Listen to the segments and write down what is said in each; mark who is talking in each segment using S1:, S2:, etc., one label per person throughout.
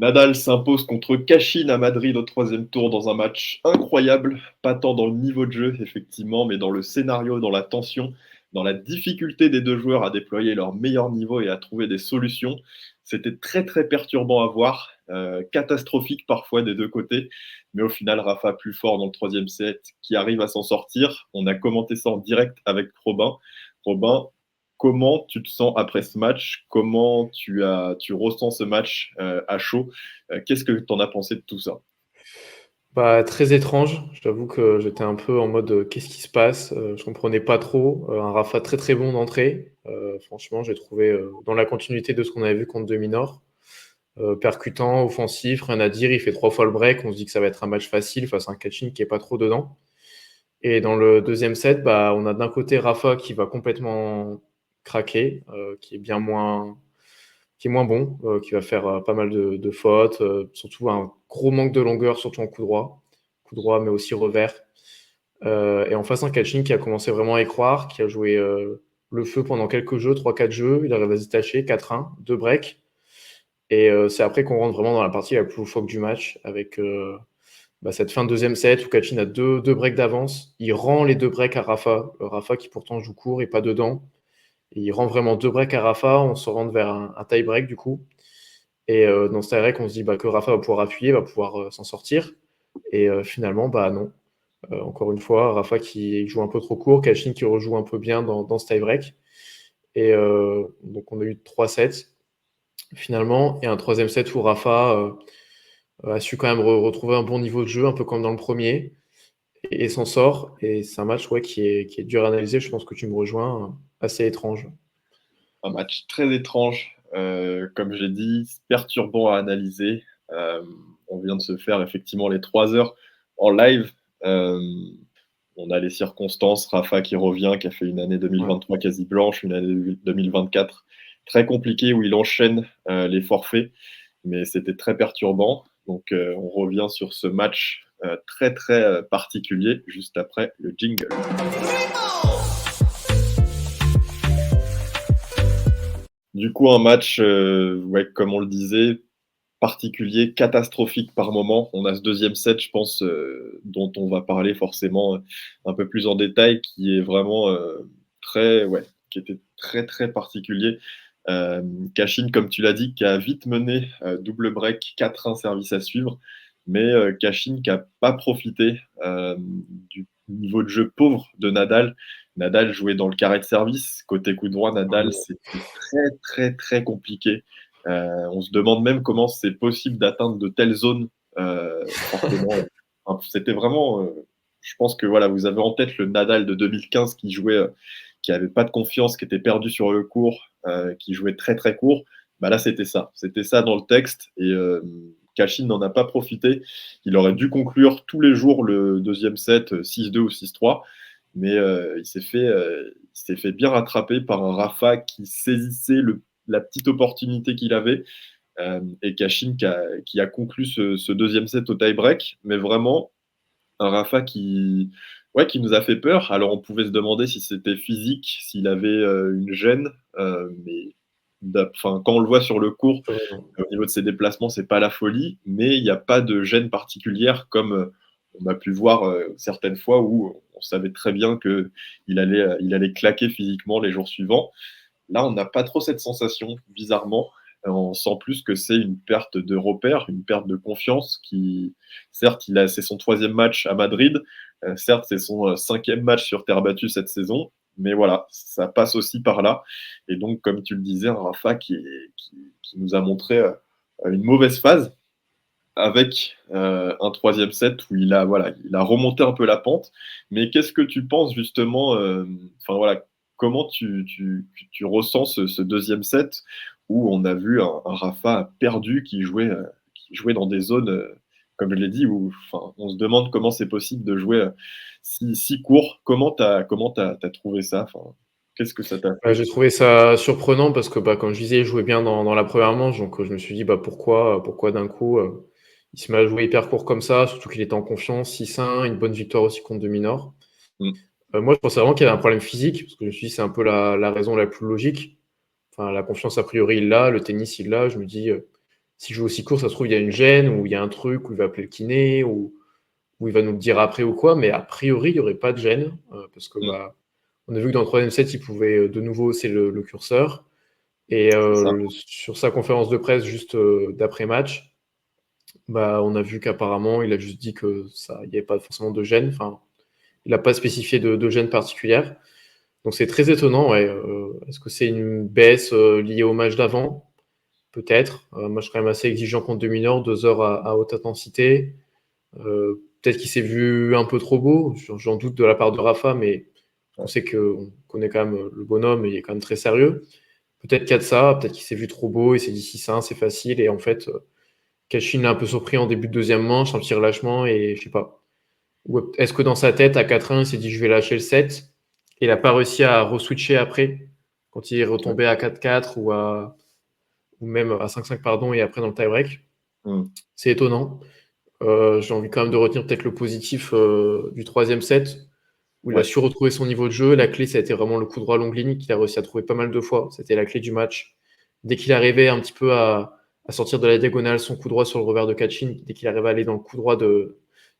S1: Nadal s'impose contre Cachine à Madrid au troisième tour dans un match incroyable, pas tant dans le niveau de jeu effectivement, mais dans le scénario, dans la tension, dans la difficulté des deux joueurs à déployer leur meilleur niveau et à trouver des solutions. C'était très très perturbant à voir, catastrophique parfois des deux côtés, mais au final Rafa plus fort dans le troisième set qui arrive à s'en sortir. On a commenté ça en direct avec Robin. Robin, comment tu te sens après ce match? Comment tu ressens ce match à chaud? Qu'est-ce que tu en as pensé de tout ça?
S2: Bah, très étrange. J'avoue que j'étais un peu en mode, «Qu'est-ce qui se passe?» Je comprenais pas trop. Un Rafa très, très bon d'entrée. Franchement, j'ai trouvé, dans la continuité de ce qu'on avait vu contre Dominor. Percutant, offensif, rien à dire. Il fait 3 fois le break. On se dit que ça va être un match facile face à un Cachin qui est pas trop dedans. Et dans le deuxième set, bah, on a d'un côté Rafa qui va complètement craquer, qui est moins bon, qui va faire pas mal de fautes, surtout un gros manque de longueur, surtout en coup droit, mais aussi revers. Et en face, un Kachin qui a commencé vraiment à y croire, qui a joué le feu pendant quelques jeux, 3-4 jeux, il arrive à se détacher, 4-1, 2 breaks. Et c'est après qu'on rentre vraiment dans la partie la plus loufoque du match, avec cette fin de deuxième set où Kachin a deux breaks d'avance. Il rend les 2 breaks à Rafa, Rafa qui pourtant joue court et pas dedans. Et il rend vraiment 2 breaks à Rafa, on se rend vers un tie-break du coup. Et dans ce tie-break, on se dit que Rafa va pouvoir appuyer, va pouvoir s'en sortir. Et finalement, non. Encore une fois, Rafa qui joue un peu trop court, Kachin qui rejoue un peu bien dans ce tie-break. Et donc on a eu 3 sets finalement, et un troisième set où Rafa a su quand même retrouver un bon niveau de jeu, un peu comme dans le premier, et s'en sort. Et c'est un match qui est dur à analyser, je pense que tu me rejoins, assez étrange.
S1: Un match très étrange, comme j'ai dit, perturbant à analyser. Euh, on vient de se faire effectivement les 3 heures en live. Euh, on a les circonstances, Rafa qui revient, qui a fait une année
S2: Ouais.
S1: 2023 quasi blanche, une année 2024 très compliquée où il enchaîne les forfaits, mais c'était très perturbant. Donc on revient sur ce match très très particulier juste après le jingle. Du coup, un match, ouais, comme on le disait, particulier, catastrophique par moment. On a ce deuxième set, je pense, dont on va parler forcément un peu plus en détail, qui est vraiment très, ouais, qui était très très particulier. Cachin, comme tu l'as dit, qui a vite mené double break, 4-1 service à suivre, mais Cachin qui n'a pas profité du niveau de jeu pauvre de Nadal. Nadal jouait dans le carré de service. Côté coup droit, Nadal, c'était très très très compliqué. On se demande même comment c'est possible d'atteindre de telles zones. Forcément, c'était vraiment. Je pense que voilà, vous avez en tête le Nadal de 2015 qui jouait, qui avait pas de confiance, qui était perdu sur le court, qui jouait très très court. Bah là, c'était ça dans le texte. Et Cachin n'en a pas profité. Il aurait dû conclure tous les jours le deuxième set 6-2 ou 6-3, mais il s'est fait bien rattraper par un Rafa qui saisissait la petite opportunité qu'il avait, et Cachin qui a conclu ce deuxième set au tie-break, mais vraiment un Rafa ouais, qui nous a fait peur. Alors on pouvait se demander si c'était physique, s'il avait une gêne, mais enfin, quand on le voit sur le court, au niveau de ses déplacements, c'est pas la folie, mais il n'y a pas de gêne particulière comme on a pu voir certaines fois où on savait très bien qu'il allait claquer physiquement les jours suivants. Là, on n'a pas trop cette sensation, bizarrement. On sent plus que c'est une perte de repère, une perte de confiance qui, certes, c'est son troisième match à Madrid, certes, c'est son cinquième match sur terre battue cette saison, mais voilà, ça passe aussi par là. Et donc, comme tu le disais, un Rafa qui nous a montré une mauvaise phase avec un troisième set où voilà, il a remonté un peu la pente. Mais qu'est-ce que tu penses justement, enfin voilà, comment tu ressens ce deuxième set où on a vu un Rafa perdu qui jouait dans des zones, comme je l'ai dit, où enfin, on se demande comment c'est possible de jouer si court. T'as trouvé ça? Enfin, qu'est-ce que ça t'a fait?
S2: J'ai trouvé ça surprenant parce que, comme je disais, il jouait bien dans la première manche, donc je me suis dit: pourquoi d'un coup, il se met à jouer hyper court comme ça? Surtout qu'il était en confiance, 6-1, une bonne victoire aussi contre Dominor.
S1: Mm.
S2: Moi, je pensais vraiment qu'il y avait un problème physique, parce que je me suis dit: «C'est un peu la raison la plus logique». Enfin, la confiance, a priori, il l'a, le tennis, il l'a. Je me dis: s'il joue aussi court, ça se trouve, il y a une gêne, ou il y a un truc, où il va appeler le kiné, ou il va nous le dire après ou quoi, mais a priori, il n'y aurait pas de gêne, parce que
S1: Mm.
S2: bah, on a vu que dans le troisième set, il pouvait de nouveau hausser le curseur. Et
S1: C'est ça.
S2: sur sa conférence de presse, juste d'après-match, bah, on a vu qu'apparemment, il a juste dit que ça, il n'y avait pas forcément de gêne. Enfin, il n'a pas spécifié de gêne particulière. Donc c'est très étonnant. Ouais. Est-ce que c'est une baisse liée au match d'avant? Peut-être. Un match quand même assez exigeant contre 2 mineurs, 2 heures à haute intensité. Peut-être qu'il s'est vu un peu trop beau. J'en doute de la part de Rafa, mais on
S1: Ouais.
S2: sait qu'on connaît quand même le bonhomme et il est quand même très sérieux. Peut-être qu'il y a de ça, peut-être qu'il s'est vu trop beau, il s'est dit 6-1, c'est facile. Et en fait, Cachin l'a un peu surpris en début de deuxième manche, un petit relâchement, et je sais pas. Ou est-ce que dans sa tête, à 4-1, il s'est dit je vais lâcher le set, et il n'a pas réussi à re-switcher après, quand il est
S1: Ouais.
S2: retombé à 4-4 ou même à 5-5, pardon, et après dans le tie-break.
S1: Mm.
S2: C'est étonnant. J'ai envie quand même de retenir peut-être le positif du troisième set, où il a
S1: Ouais.
S2: su retrouver son niveau de jeu. La clé, ça a été vraiment le coup droit longue ligne qu'il a réussi à trouver pas mal de fois. C'était la clé du match. Dès qu'il arrivait un petit peu à sortir de la diagonale, son coup droit sur le revers de Kachin, dès qu'il arrivait à aller dans le coup droit de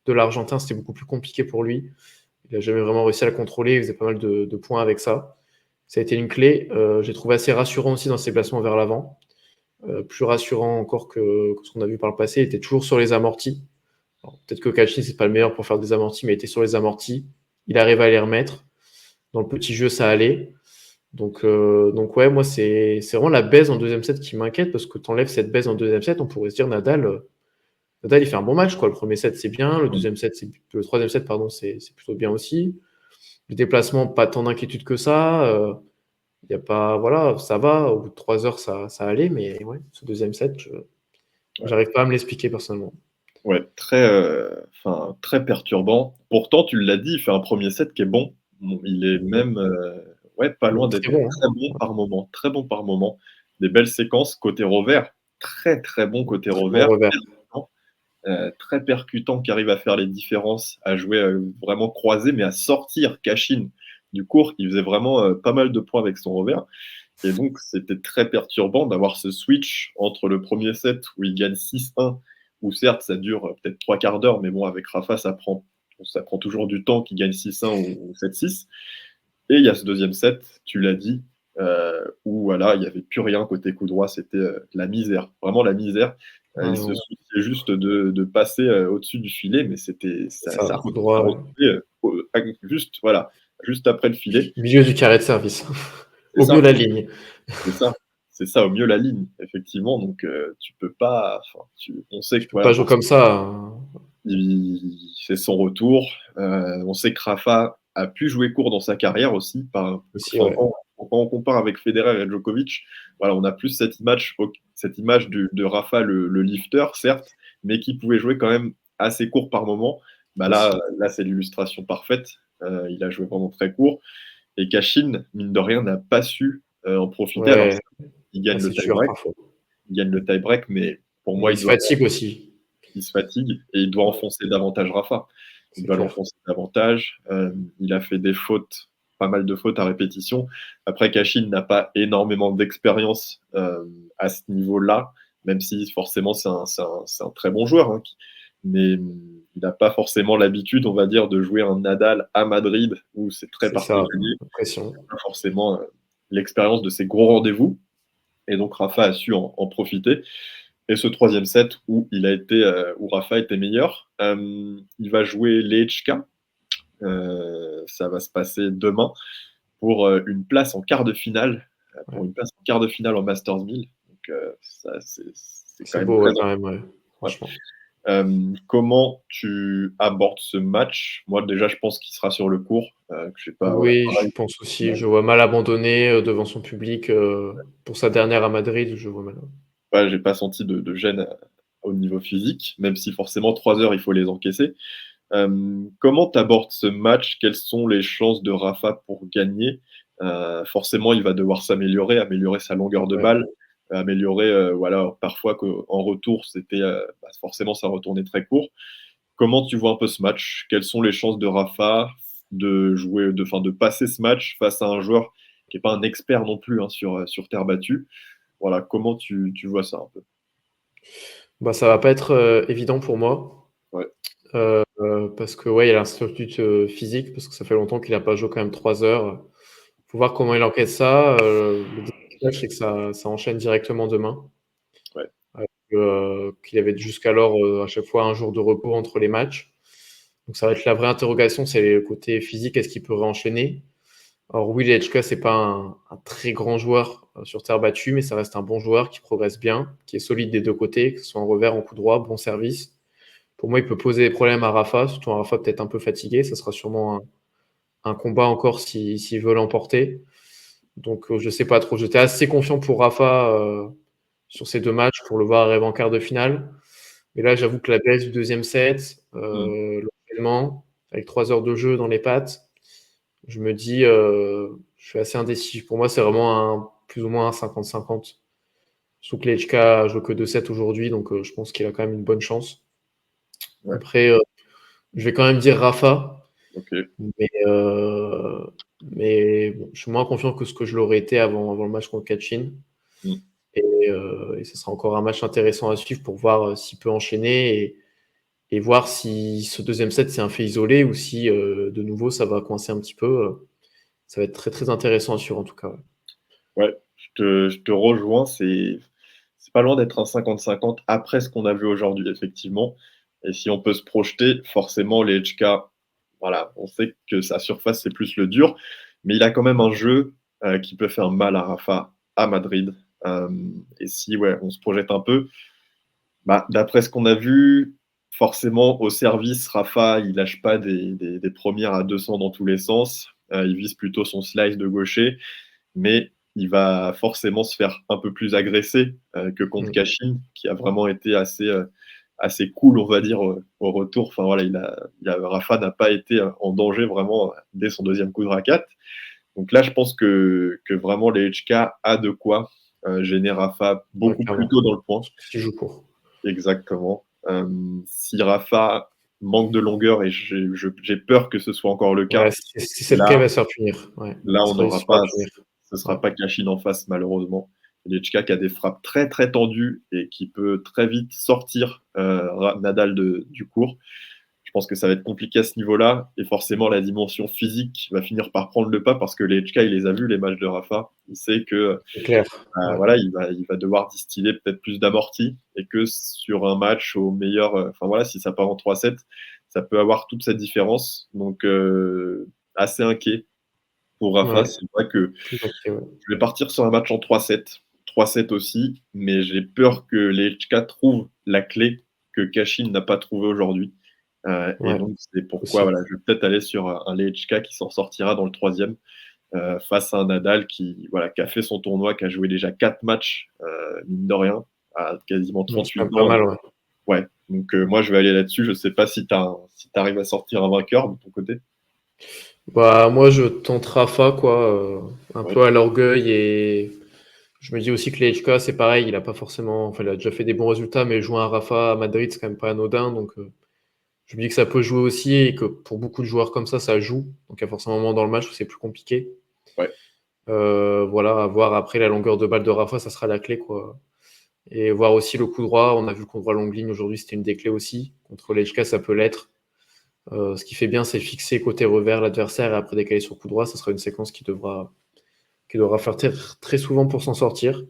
S2: l'Argentin, c'était beaucoup plus compliqué pour lui. Il n'a jamais vraiment réussi à le contrôler. Il faisait pas mal de points avec ça. Ça a été une clé. J'ai trouvé assez rassurant aussi dans ses placements vers l'avant. Plus rassurant encore que ce qu'on a vu par le passé. Il était toujours sur les amortis. Peut-être que Kachin, c'est pas le meilleur pour faire des amortis, mais il était sur les amortis. Il arrive à les remettre. Dans le petit jeu, ça allait. Donc ouais, moi, c'est vraiment la baisse en deuxième set qui m'inquiète, parce que tu enlèves cette baisse en deuxième set, on pourrait se dire Nadal, il fait un bon match, quoi. Le premier set, c'est bien.
S1: Mm.
S2: Le troisième set, pardon, c'est plutôt bien aussi. Le déplacement, pas tant d'inquiétude que ça. Y a pas, voilà, ça va. Au bout de 3 heures, ça allait. Mais ouais, ce deuxième set,
S1: Ouais.
S2: j'arrive pas à me l'expliquer personnellement.
S1: Ouais, enfin, très perturbant. Pourtant, tu l'as dit, il fait un premier set qui est bon. Bon, il est même ouais, pas loin
S2: Même
S1: d'être
S2: très bon,
S1: très bon par moment. Très bon par moment. Des belles séquences. Côté revers, très très bon
S2: hein.
S1: côté
S2: Très bon
S1: revers.
S2: revers.
S1: Très percutant, qui arrive à faire les différences, à jouer vraiment croisé, mais à sortir Cachine du court. Il faisait vraiment pas mal de points avec son revers. Et donc, c'était très perturbant d'avoir ce switch entre le premier set où il gagne 6-1, où certes, ça dure peut-être 3 quarts d'heure, mais bon, avec Rafa, ça prend toujours du temps qu'il gagne 6-1 ou 7-6. Et il y a ce deuxième set, tu l'as dit, où voilà, il n'y avait plus rien côté coup droit, c'était la misère, vraiment la misère.
S2: Ouais,
S1: Il se
S2: ouais,
S1: souciait juste de passer au-dessus du filet, mais
S2: c'est
S1: ça,
S2: ça,
S1: ça,
S2: coup
S1: ça
S2: droit. Ouais.
S1: retombait juste, voilà, juste après le filet.
S2: Milieu du carré de service.
S1: C'est
S2: Au mieux
S1: ça,
S2: la ligne.
S1: c'est ça, c'est ça, au mieux la ligne, effectivement. Donc tu peux pas, enfin, on sait
S2: Tu
S1: que
S2: peux
S1: voilà,
S2: pas jouer comme ça, hein.
S1: c'est son retour. On sait que Rafa a pu jouer court dans sa carrière aussi.
S2: Aussi,
S1: Enfin,
S2: ouais.
S1: quand on compare avec Federer et Djokovic, voilà, on a plus cette image de Rafa, le lifter, certes, mais qui pouvait jouer quand même assez court par moment. Bah là,
S2: Aussi.
S1: là c'est l'illustration parfaite. Il a joué vraiment très court. Et Cachine, mine de rien, n'a pas su en profiter. Alors,
S2: Ouais,
S1: il gagne le
S2: assez tueur
S1: tie-break.
S2: parfois.
S1: Il gagne le tie-break, mais pour
S2: Mais
S1: moi,
S2: il se fatigue aussi.
S1: il se fatigue et il doit
S2: Ouais,
S1: enfoncer davantage Rafa. Il
S2: c'est
S1: doit
S2: clair.
S1: l'enfoncer davantage. Il a fait des fautes, pas mal de fautes à répétition. Après, Cachine n'a pas énormément d'expérience à ce niveau-là, même si forcément c'est un très bon joueur, hein, mais il n'a pas forcément l'habitude, on va dire, de jouer un Nadal à Madrid où c'est très
S2: C'est ça,
S1: particulier.
S2: pression.
S1: Pas forcément l'expérience de ces gros rendez-vous. Et donc Rafa a su en profiter. Et ce troisième set où Rafa était meilleur, il va jouer Lechka. Ça va se passer demain pour une place en quart de finale,
S2: Ouais.
S1: en Masters 1000. Donc ça, c'est quand
S2: C'est
S1: même
S2: beau,
S1: très
S2: ouais, quand même,
S1: important.
S2: ouais.
S1: Ouais.
S2: Franchement.
S1: Comment tu abordes ce match? Moi, déjà, je pense qu'il sera sur le court. Que je sais pas, voilà,
S2: Oui, je
S1: pareil.
S2: pense aussi. Je vois mal abandonner devant son public pour sa dernière à Madrid. Je vois mal.
S1: Ouais, j'ai pas senti de gêne au niveau physique, même si forcément 3 heures, il faut les encaisser. Comment tu abordes ce match? Quelles sont les chances de Rafa pour gagner? Forcément, il va devoir s'améliorer, améliorer sa longueur de
S2: Ouais.
S1: balle, améliorer, voilà, parfois qu'en retour, forcément, ça retournait très court. Comment tu vois un peu ce match? Quelles sont les chances de Rafa de jouer, de passer ce match face à un joueur qui n'est pas un expert non plus, hein, sur terre battue? Voilà, comment tu vois ça un peu?
S2: Bah, ça va pas être évident pour moi.
S1: Ouais.
S2: Parce que ouais, il y a l'incertitude physique, parce que ça fait longtemps qu'il n'a pas joué quand même 3 heures. Faut voir comment il encaisse ça. Le désavantage, c'est que ça enchaîne directement demain.
S1: Ouais.
S2: Qu'il avait jusqu'alors à chaque fois un jour de repos entre les matchs. Donc ça va être la vraie interrogation, c'est le côté physique, est-ce qu'il peut réenchaîner? Alors oui, Lechka, c'est pas un très grand joueur sur terre battue, mais ça reste un bon joueur qui progresse bien, qui est solide des deux côtés, que ce soit en revers, en coup droit, bon service. Pour moi, il peut poser des problèmes à Rafa, surtout un Rafa peut-être un peu fatigué. Ça sera sûrement un combat encore s'il veut l'emporter. Donc je sais pas trop. J'étais assez confiant pour Rafa sur ces deux matchs pour le voir arriver en quart de finale. Mais là, j'avoue que la baisse du deuxième set,
S1: Mm.
S2: l'enchaînement, avec 3 heures de jeu dans les pattes, je me dis, je suis assez indécis. Pour moi, c'est vraiment plus ou moins un 50-50. Surtout que Lechka joue que 2 sets aujourd'hui, donc je pense qu'il a quand même une bonne chance.
S1: Ouais.
S2: Après, je vais quand même dire Rafa,
S1: Ok.
S2: mais, bon, je suis moins confiant que ce que je l'aurais été avant le match contre Kachin.
S1: Mm.
S2: Et ce sera encore un match intéressant à suivre pour voir s'il peut enchaîner et voir si ce deuxième set c'est un fait isolé ou si de nouveau ça va coincer un petit peu. Ça va être très très intéressant à suivre en tout cas. Ouais.
S1: Ouais, je te rejoins. C'est pas loin d'être un 50-50 après ce qu'on a vu aujourd'hui, effectivement. Et si on peut se projeter, forcément, les HK, voilà, on sait que sa surface, c'est plus le dur. Mais il a quand même un jeu qui peut faire mal à Rafa à Madrid. Euh, et si ouais, on se projette un peu, bah, d'après ce qu'on a vu, forcément, au service, Rafa, il lâche pas des premières à 200 dans tous les sens. Il vise plutôt son slice de gaucher, mais il va forcément se faire un peu plus agresser que contre
S2: Mm.
S1: Kashin, qui a vraiment été assez cool, on va dire, au retour. Enfin voilà, Rafa n'a pas été en danger vraiment dès son deuxième coup de raquette. Donc là, je pense que vraiment les HK a de quoi gêner Rafa
S2: Ouais,
S1: beaucoup plus
S2: clairement.
S1: tôt dans le point.
S2: S'il joue pour.
S1: Exactement. Si Rafa manque de longueur, et j'ai peur que ce soit encore le
S2: Ouais,
S1: cas,
S2: si c'est le cas, il
S1: là,
S2: va se faire punir. Ouais.
S1: là on
S2: Il
S1: n'aura
S2: se fera
S1: pas,
S2: punir.
S1: ce
S2: Ouais.
S1: sera pas Kashin en face, malheureusement. Lechka qui a des frappes très très tendues et qui peut très vite sortir Nadal du court. Je pense que ça va être compliqué à ce niveau-là. Et forcément, la dimension physique va finir par prendre le pas parce que Lechka, il les a vus, les matchs de Rafa. Il sait que
S2: C'est clair. Ouais.
S1: voilà, il va devoir distiller peut-être plus d'amorti et que sur un match au meilleur, enfin voilà, si ça part en 3-7, ça peut avoir toute cette différence. Donc, assez inquiet pour Rafa.
S2: Ouais.
S1: C'est vrai que
S2: Plus inquiet, ouais.
S1: je vais partir sur un match en 3-7. 3-7 aussi, mais j'ai peur que les HK trouvent la clé que Kashin n'a pas trouvée aujourd'hui. Et
S2: Ouais,
S1: donc, c'est pourquoi
S2: possible.
S1: voilà, je vais peut-être aller sur un Lechka qui s'en sortira dans le troisième face à un Nadal voilà, qui a fait son tournoi, qui a joué déjà 4 matchs, mine de rien, à quasiment
S2: Donc, c'est quand
S1: 38
S2: même pas
S1: ans.
S2: mal, ouais.
S1: Ouais, donc moi je vais aller là-dessus. Je ne sais pas si tu arrives à sortir un vainqueur de ton côté.
S2: Bah, moi, je tente Rafa, quoi, un
S1: Ouais,
S2: peu à l'orgueil et je me dis aussi que les HK, c'est pareil, il a pas forcément, enfin, il a déjà fait des bons résultats, mais jouer un Rafa à Madrid, c'est quand même pas anodin, donc je me dis que ça peut jouer aussi et que pour beaucoup de joueurs comme ça joue. Donc, il y a forcément un moment dans le match où c'est plus compliqué.
S1: ouais,
S2: Voilà, à voir après la longueur de balle de Rafa, ça sera la clé, quoi. Et voir aussi le coup droit. On a vu le coup droit longue ligne aujourd'hui, c'était une des clés aussi. Contre les HK, ça peut l'être. Ce qui fait bien, c'est fixer côté revers l'adversaire et après décaler sur coup droit. Ça sera une séquence qui devra faire très, très souvent pour s'en sortir.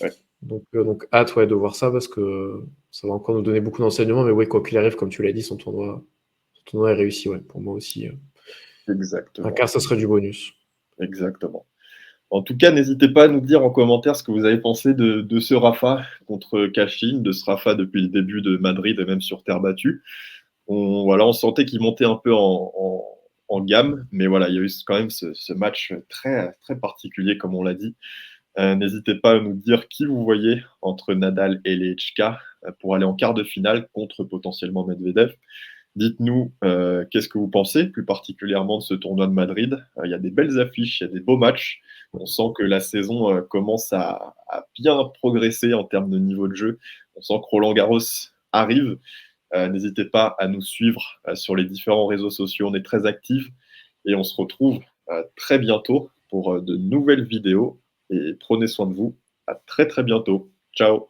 S1: ouais,
S2: Donc hâte ouais, de voir ça parce que ça va encore nous donner beaucoup d'enseignements. Mais oui, quoi qu'il arrive, comme tu l'as dit, son tournoi est réussi. Ouais, pour moi aussi. Un
S1: exactement,
S2: quart, ça serait du bonus.
S1: exactement. En tout cas, n'hésitez pas à nous dire en commentaire ce que vous avez pensé de ce Rafa contre Kashin, de ce Rafa depuis le début de Madrid et même sur terre battue. Voilà, on sentait qu'il montait un peu en gamme, mais voilà, il y a eu quand même ce match très, très particulier, comme on l'a dit. N'hésitez pas à nous dire qui vous voyez entre Nadal et les HK pour aller en quart de finale contre potentiellement Medvedev. Dites-nous qu'est-ce que vous pensez plus particulièrement de ce tournoi de Madrid. Il y a des belles affiches, il y a des beaux matchs. On sent que la saison commence à bien progresser en termes de niveau de jeu. On sent que Roland Garros arrive. N'hésitez pas à nous suivre sur les différents réseaux sociaux. On est très actifs et on se retrouve très bientôt pour de nouvelles vidéos. Et prenez soin de vous. À très très bientôt. Ciao.